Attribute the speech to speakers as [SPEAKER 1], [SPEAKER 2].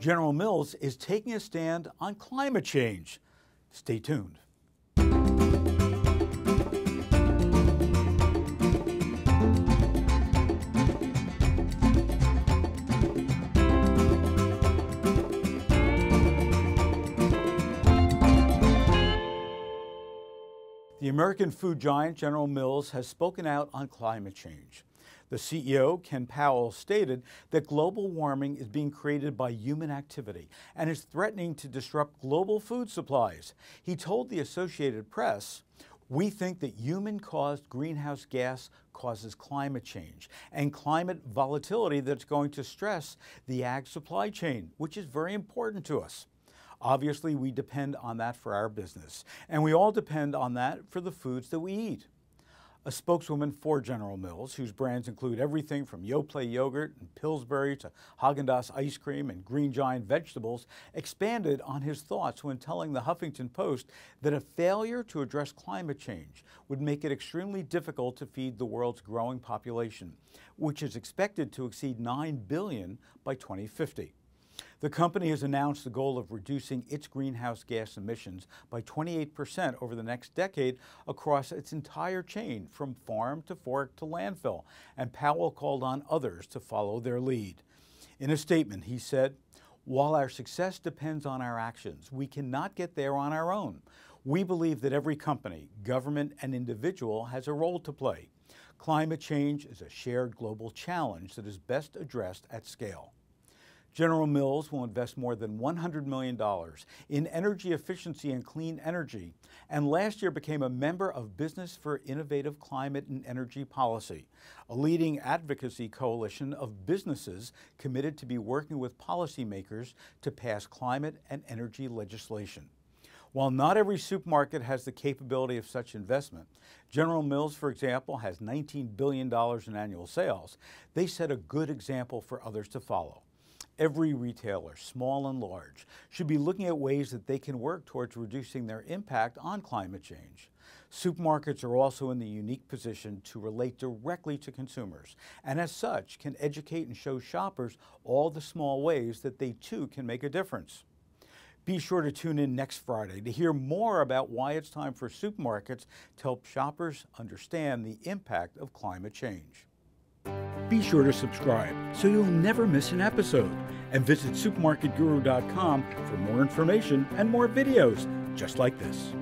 [SPEAKER 1] General Mills is taking a stand on climate change. Stay tuned. The American food giant General Mills has spoken out on climate change. The CEO, Ken Powell, stated that global warming is being created by human activity and is threatening to disrupt global food supplies. He told the Associated Press, "We think that human-caused greenhouse gas causes climate change and climate volatility that's going to stress the ag supply chain, which is very important to us. Obviously, we depend on that for our business, and we all depend on that for the foods that we eat." A spokeswoman for General Mills, whose brands include everything from Yoplait yogurt and Pillsbury to Haagen-Dazs ice cream and Green Giant vegetables, expanded on his thoughts when telling the Huffington Post that a failure to address climate change would make it extremely difficult to feed the world's growing population, which is expected to exceed 9 billion by 2050. The company has announced the goal of reducing its greenhouse gas emissions by 28% over the next decade across its entire chain, from farm to fork to landfill, and Powell called on others to follow their lead. In a statement, he said, "While our success depends on our actions, we cannot get there on our own. We believe that every company, government, and individual has a role to play. Climate change is a shared global challenge that is best addressed at scale." General Mills will invest more than $100 million in energy efficiency and clean energy, and last year became a member of Business for Innovative Climate and Energy Policy, a leading advocacy coalition of businesses committed to be working with policymakers to pass climate and energy legislation. While not every supermarket has the capability of such investment, General Mills, for example, has $19 billion in annual sales. They set a good example for others to follow. Every retailer, small and large, should be looking at ways that they can work towards reducing their impact on climate change. Supermarkets are also in the unique position to relate directly to consumers, and as such can educate and show shoppers all the small ways that they too can make a difference. Be sure to tune in next Friday to hear more about why it's time for supermarkets to help shoppers understand the impact of climate change. Be sure to subscribe so you'll never miss an episode, and visit supermarketguru.com for more information and more videos just like this.